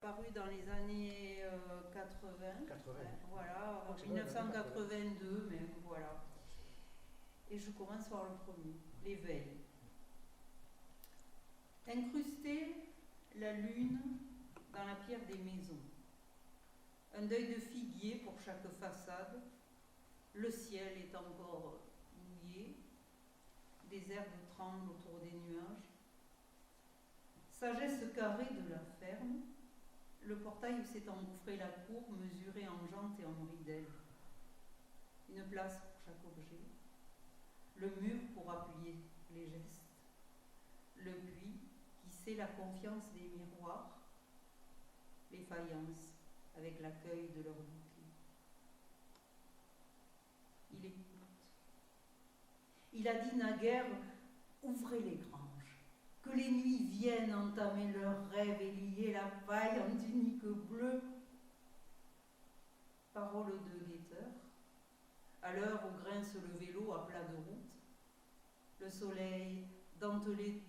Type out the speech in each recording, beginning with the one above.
Paru dans les années 80, 80. voilà, Donc, 1982, mais voilà. Et je commence par le premier, l'éveil. Incruster la lune dans la pierre des maisons. Un deuil de figuier pour chaque façade. Le ciel est encore mouillé. Des herbes tremblent autour des nuages. Sagesse carrée de la ferme. Le portail où s'est engouffrée la cour, mesurée en jantes et en ridelles. Une place pour chaque objet. Le mur pour appuyer les gestes. Le puits qui sait la confiance des miroirs. Les faïences avec l'accueil de leurs bouquets. Il écoute. Il a dit naguère, ouvrez les granges, que les nuits viennent entamer leurs rêves et lier la paille en tunique bleue. Parole de guetteur, à l'heure où grince le vélo à plat de route, le soleil dentelé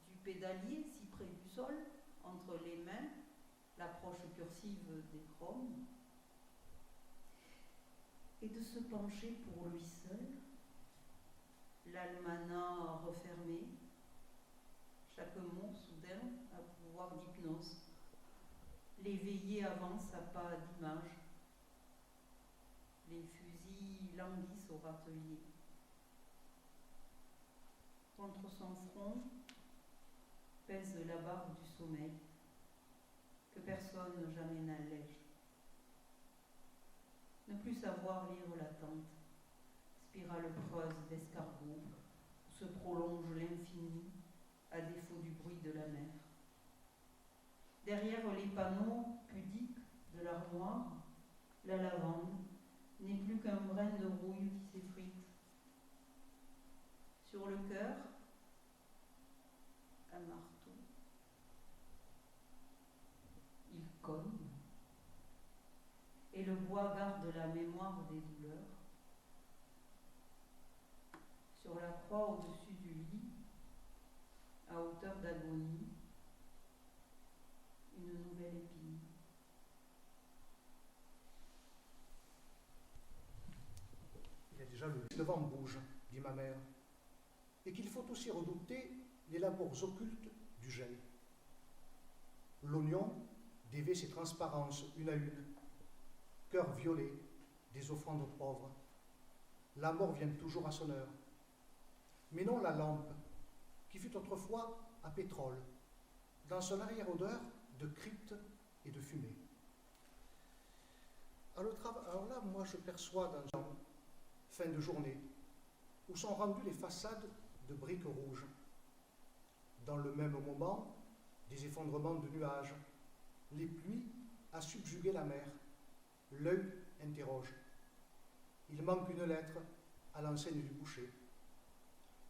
du pédalier, si près du sol, entre les mains, l'approche cursive des chromes, et de se pencher pour lui seul, l'almanach refermé, chaque mot soudain a pouvoir d'hypnose, l'éveillé avance à pas d'image, les fusils languissent au râtelier. Contre son front pèse la barre du sommeil, que personne jamais n'allège. Ne plus savoir lire l'attente, spirale creuse d'escargot, où se prolonge l'infini, à défaut du bruit de la mer. Derrière les panneaux pudiques de l'armoire, la lavande n'est plus qu'un brin de rouille qui s'effrite. Sur le cœur, un marteau. Il cogne. Et le bois garde la mémoire des douleurs. Sur la croix au-dessus du lit, à hauteur d'agonie, une nouvelle épine. Il y a déjà le vent bouge, dit ma mère, et qu'il faut aussi redouter les labours occultes du gel. L'oignon dévait ses transparences une à une, cœur violet des offrandes aux pauvres. La mort vient toujours à son heure. Mais non la lampe, qui fut autrefois à pétrole, dans son arrière-odeur de crypte et de fumée. Alors là, moi, je perçois dans un fin de journée, où sont rendues les façades de briques rouges. Dans le même moment, des effondrements de nuages, les pluies à subjuguer la mer. L'œil interroge. Il manque une lettre à l'enseigne du boucher.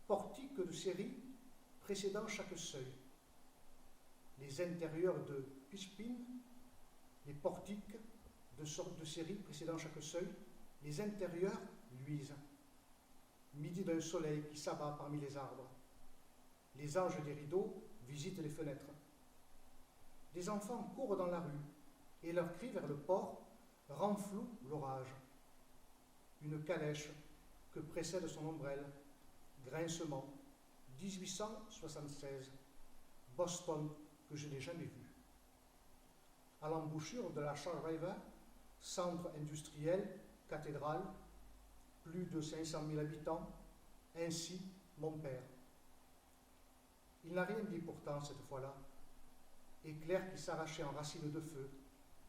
Portique de série précédant chaque seuil. Les intérieurs de Pichpin, les portiques de sorte de série précédant chaque seuil, les intérieurs luisent. Midi d'un soleil qui s'abat parmi les arbres. Les anges des rideaux visitent les fenêtres. Des enfants courent dans la rue et leur cri vers le port rend flou l'orage. Une calèche que précède son ombrelle, grincement, 1876, Boston que je n'ai jamais vu. À l'embouchure de la Charles River, centre industriel, cathédrale, plus de 500 000 habitants, ainsi mon père. Il n'a rien dit pourtant cette fois-là, éclair qui s'arrachait en racines de feu,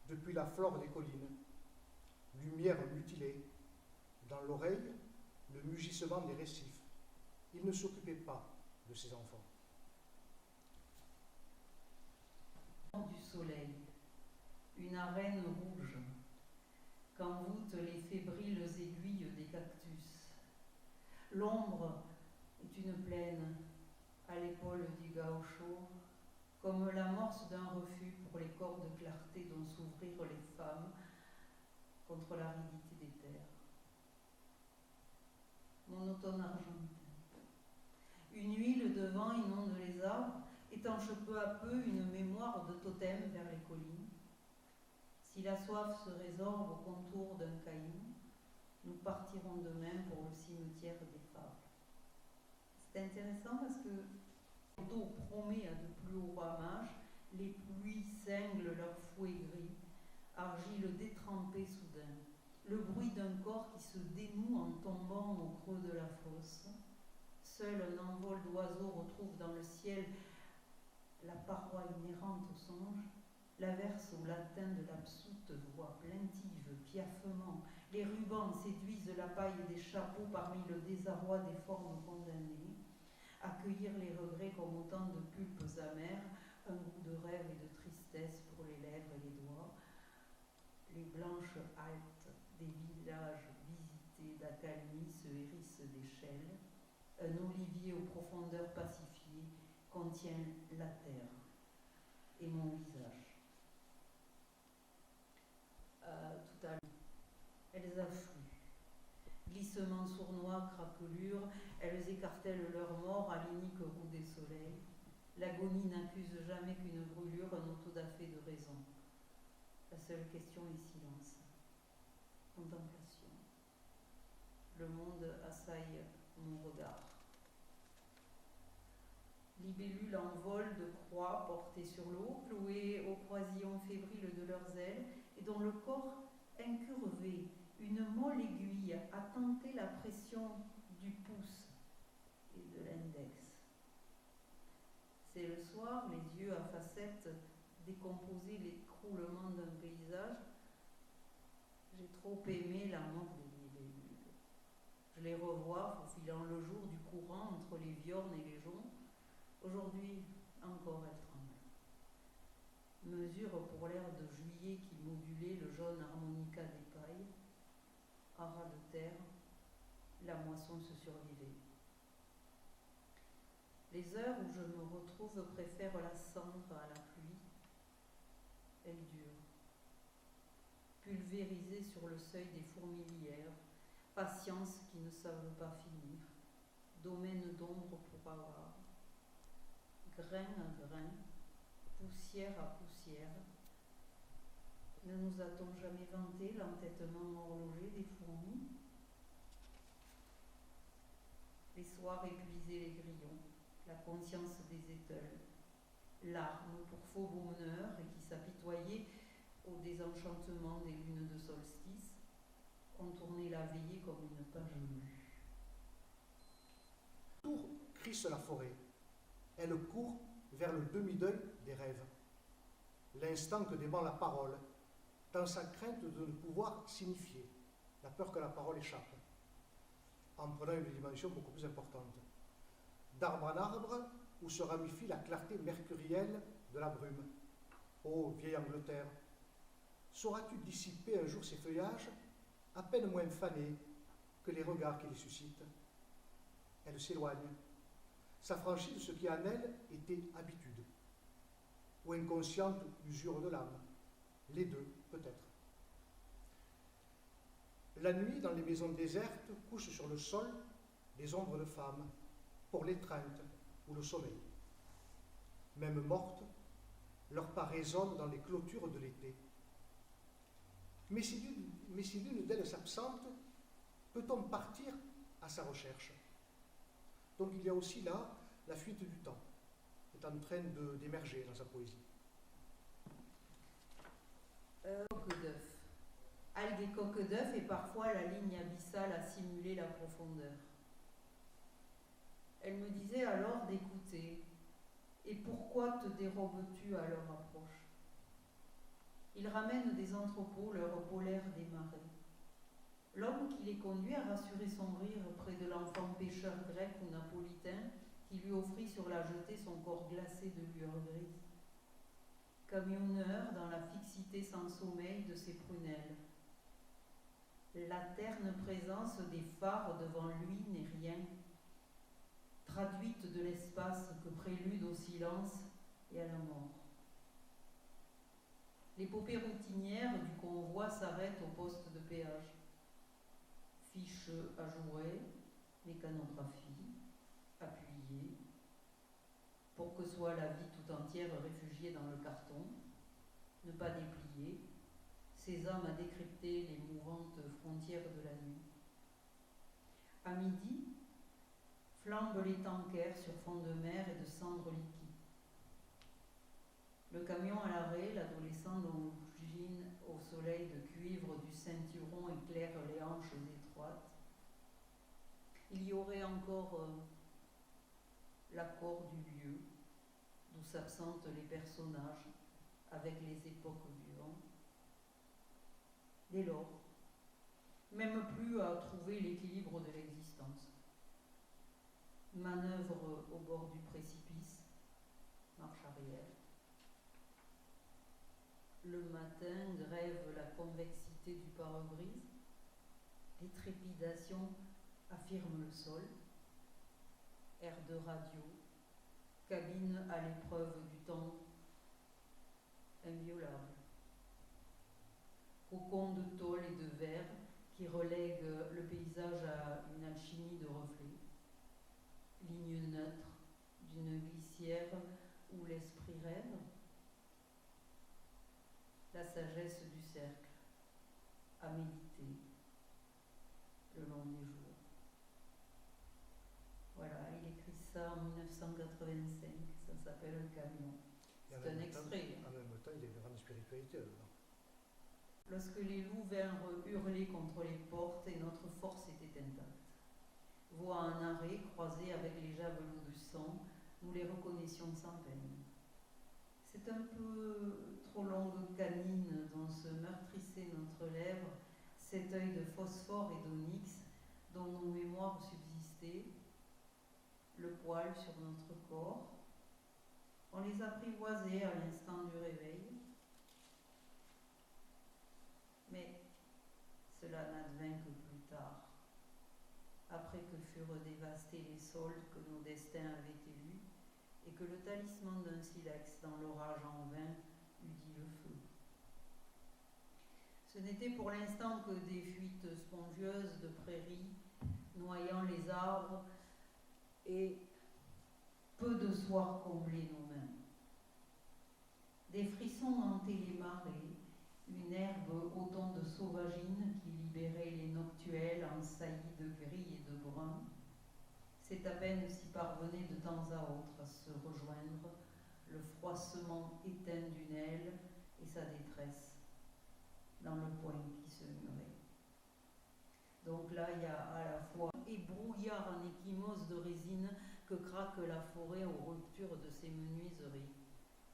depuis la flore des collines, lumière mutilée, dans l'oreille, le mugissement des récifs. Il ne s'occupait pas de ses enfants. Du soleil, une arène rouge, qu'envoûtent les fébriles aiguilles des cactus. L'ombre est une plaine à l'épaule du gaucho, comme l'amorce d'un refus pour les corps de clarté dont s'ouvrirent les femmes contre l'aridité des terres. Mon automne argentin. Une huile de vent inonde les arbres, et étanche peu à peu une mémoire de totem vers les collines. Si la soif se résorbe au contour d'un caillou, nous partirons demain pour le cimetière des fables. C'est intéressant parce que l'eau promet à de plus hauts ramages, les pluies cinglent leurs fouets gris, argile détrempée soudain, le bruit d'un corps qui se dénoue en tombant au creux de la fosse. Seul un envol d'oiseaux retrouve dans le ciel la paroi inhérente au songe, l'averse au latin de l'absoute voix plaintive, piaffement. Les rubans séduisent la paille des chapeaux parmi le désarroi des formes condamnées. Accueillir les regrets comme autant de pulpes amères, un goût de rêve et de tristesse pour les lèvres et les doigts. Les blanches haltes des villages visités d'accalmie se hérissent d'échelles. Un olivier aux profondeurs pacifiées contient la terre et mon visage. Tout à l'heure, elles affluent. Glissement sournois, craquelure, elles écartèlent leur mort à l'inique roue des soleils. L'agonie n'accuse jamais qu'une brûlure, un autodafé de raison. La seule question est silence. Contemplation. Le monde assaille mon regard. Libellules en vol de croix portées sur l'eau, clouées aux croisillons fébriles de leurs ailes, et dont le corps incurvé, une molle aiguille, a tenté la pression du pouce et de l'index. C'est le soir, les yeux à facettes, décomposer l'écroulement d'un paysage. J'ai trop aimé la mort des libellules. Je les revois faufilant le jour du courant entre les viornes et les joncs. Aujourd'hui, encore elles tremblent. Mesure pour l'air de juillet qui modulait le jaune harmonica des pailles. À ras de terre, la moisson se survivait. Les heures où je me retrouve préfèrent la cendre à la pluie. Elle dure. Pulvérisée sur le seuil des fourmilières, patience qui ne savent pas finir, domaine d'ombre pour avoir, grain à grain, poussière à poussière. Ne nous a-t-on jamais vanté l'entêtement horloger des fourmis? Les soirs épuisaient les grillons, la conscience des éteuls, l'arme pour faux bonheur et qui s'apitoyait au désenchantement des lunes de solstice, contournait la veillée comme une page lue. Tour crisse la forêt. Elle court vers le demi-deuil des rêves. L'instant que dément la parole, dans sa crainte de ne pouvoir signifier, la peur que la parole échappe, en prenant une dimension beaucoup plus importante. D'arbre en arbre, où se ramifie la clarté mercurielle de la brume. Ô vieille Angleterre, sauras-tu dissiper un jour ces feuillages, à peine moins fanés que les regards qui les suscitent? Elle s'éloigne, s'affranchit de ce qui en elle était habitude, ou inconsciente usure de l'âme, les deux peut-être. La nuit, dans les maisons désertes, couchent sur le sol des ombres de femmes, pour l'étreinte ou le sommeil. Même mortes, leur pas résonne dans les clôtures de l'été. Mais si l'une d'elles s'absente, peut-on partir à sa recherche? Donc il y a aussi là la fuite du temps, qui est en train d'émerger dans sa poésie. Coque d'œuf. Algues et coque d'œuf et parfois la ligne abyssale a simulé la profondeur. Elle me disait alors d'écouter. Et pourquoi te dérobes-tu à leur approche? Ils ramènent des entrepôts l'heure polaire des marées. L'homme qui les conduit a rassuré son rire près de l'enfant pêcheur grec ou napolitain qui lui offrit sur la jetée son corps glacé de lueur grise. Camionneur dans la fixité sans sommeil de ses prunelles. La terne présence des phares devant lui n'est rien, traduite de l'espace que prélude au silence et à la mort. L'épopée routinière du convoi s'arrête au poste de péage. Fiche à jouer, mécanographie, appuyée, pour que soit soit la vie tout entière réfugiée dans le carton, ne pas déplier, ces âmes à décrypter les mouvantes frontières de la nuit. À midi, flambent les tankers sur fond de mer et de cendres liquides. Le camion à l'arrêt, l'adolescent dont le jean au soleil de cuivre du ceinturon éclaire les hanches étroites. Il y aurait encore l'accord du lieu, d'où s'absentent les personnages avec les époques du vent. Dès lors, même plus à trouver l'équilibre de l'existence. Manœuvre au bord du précipice, marche arrière. Le matin grève la convexité du pare-brise, les trépidations affirment le sol, air de radio, cabine à l'épreuve du temps inviolable. Cocon de tôle et de verre qui relègue le paysage à une alchimie de reflets. Ligne neutre d'une glissière où l'esprit rêve. La sagesse du cercle, à méditer le long des jours. Voilà, il écrit ça en 1985, ça s'appelle Un camion. C'est un extrait. En même temps, il y a une grande spiritualité là-dedans. Lorsque les loups vinrent hurler contre les portes et notre force était intacte. Voix en arrêt, croisée avec les javelots de sang, nous les reconnaissions sans peine. C'est un peu trop longue canine dont se meurtrissait notre lèvre, cet œil de phosphore et d'onyx dont nos mémoires subsistaient, le poil sur notre corps. On les apprivoisait à l'instant du réveil. Mais cela n'advint que plus tard, après que furent dévastés les soldes que nos destins avaient élus, et que le talisman d'un silex dans l'orage en vain eût dit le feu. Ce n'était pour l'instant que des fuites spongieuses de prairies, noyant les arbres, et peu de soirs comblés nos mains. Des frissons hantaient les marées, une herbe au ton de sauvagine qui libérait les noctuels en saillies de gris et de brun. C'est à peine s'y parvenait de temps à autre à se rejoindre, le froissement éteint d'une aile et sa détresse dans le poing qui se murait. Donc là, il y a à la fois et brouillard en échymose de résine que craque la forêt aux ruptures de ses menuiseries,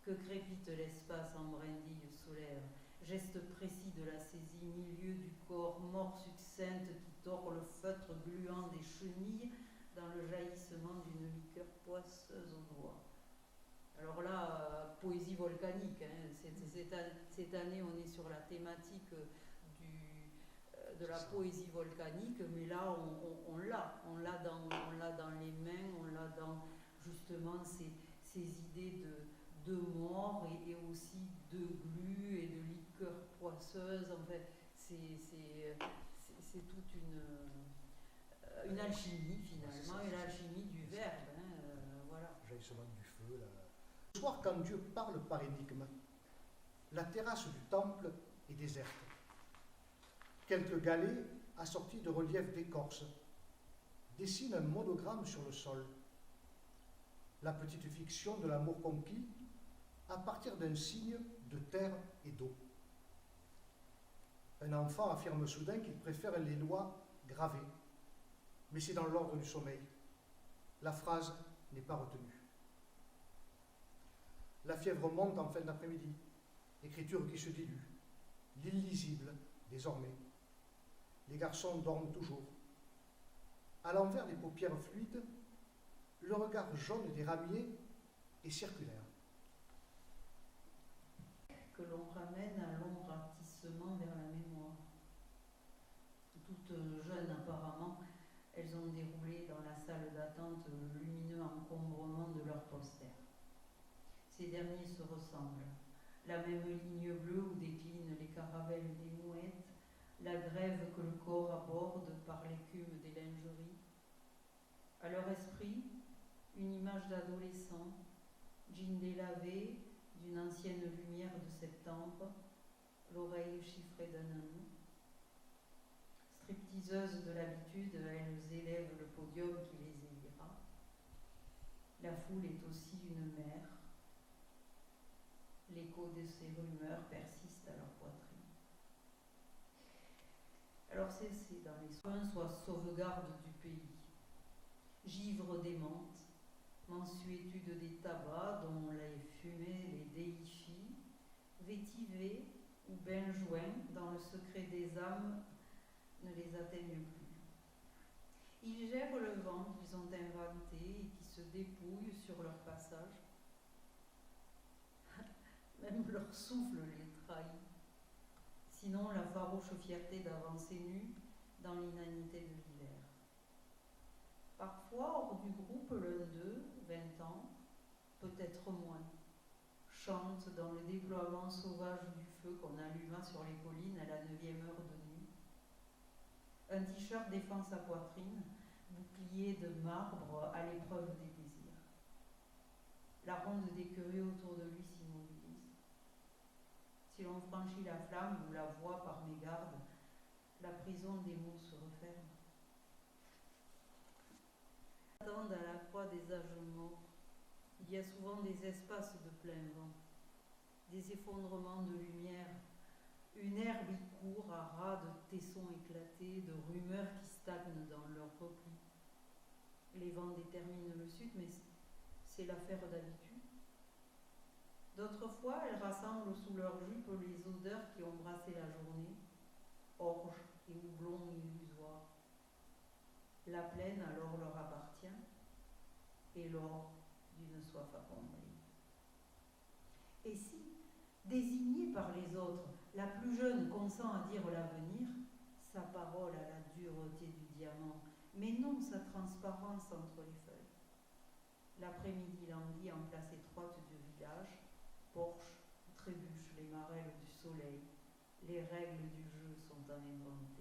que crépite l'espace en brindilles solaires, geste précis de la saisie, milieu du corps, mort succincte qui tord le feutre gluant des chenilles dans le jaillissement d'une liqueur poisseuse aux doigts. Alors là, poésie volcanique, hein. Cette année on est sur la thématique de la poésie volcanique, mais là on l'a dans les mains, on l'a dans justement ces idées de mort et aussi de glu et de liqueur poisseuse. En fait, c'est toute une alchimie finalement, une alchimie du verbe. Voilà. Jaillissement du feu. Le soir, quand Dieu parle par énigme, la terrasse du temple est déserte. Quelques galets, assortis de reliefs d'écorce, dessinent un monogramme sur le sol. La petite fiction de l'amour conquis à partir d'un signe de terre et d'eau. Un enfant affirme soudain qu'il préfère les lois gravées, mais c'est dans l'ordre du sommeil. La phrase n'est pas retenue. La fièvre monte en fin d'après-midi, écriture qui se dilue, l'illisible désormais. Les garçons dorment toujours. À l'envers des paupières fluides, le regard jaune des ramiers est circulaire. Que l'on ramène à long ratissement vers la mémoire. Toutes jeunes apparemment, elles ont déroulé dans la salle d'attente le lumineux encombrement de leurs posters. Ces derniers se ressemblent. La même ligne bleue où déclinent les caravelles des mouettes, la grève que le corps aborde par l'écume des lingeries. À leur esprit, une image d'adolescent, jean délavé, d'une ancienne lumière de septembre, l'oreille chiffrée d'un homme. Stripteaseuses de l'habitude, elles élèvent le podium qui les élira. La foule est aussi une mer. L'écho de ces rumeurs persiste à leur poitrine. Alors c'est dans les soins, soit sauvegarde du pays, givre des menthes, mansuétude des tabacs dont les fumées les déifient, vétiver ou benjoin dans le secret des âmes ne les atteignent plus. Ils gèrent le vent qu'ils ont inventé et qui se dépouille sur leur passage. Même leur souffle les trahit. Sinon la farouche fierté d'avancer nu dans l'inanité de l'hiver. Parfois, hors du groupe, l'un d'eux, 20 ans, peut-être moins, chante dans le déploiement sauvage du feu qu'on alluma sur les collines à la 9e heure de nuit. Un t-shirt défend sa poitrine, bouclier de marbre à l'épreuve des désirs. La ronde des curieux autour de lui s'immobilise. Si l'on franchit la flamme ou la voit par mégarde, la prison des mots se referme. Attendent à la croix des âges morts. Il y a souvent des espaces de plein vent, des effondrements de lumière. Une herbe y court à ras de tessons éclatés, de rumeurs qui stagnent dans leur repli. Les vents déterminent le sud, mais c'est l'affaire d'habitude. D'autres fois, elles rassemblent sous leurs jupes les odeurs qui ont brassé la journée, orge et houblon illusoires. La plaine alors leur appartient, et l'or d'une soif accomplie. Et si, désignée par les autres, la plus jeune consent à dire l'avenir, sa parole a la dureté du diamant, mais non sa transparence entre les feuilles. L'après-midi languit en place étroite du village, porche, trébuche les marelles du soleil, les règles du jeu sont en invention.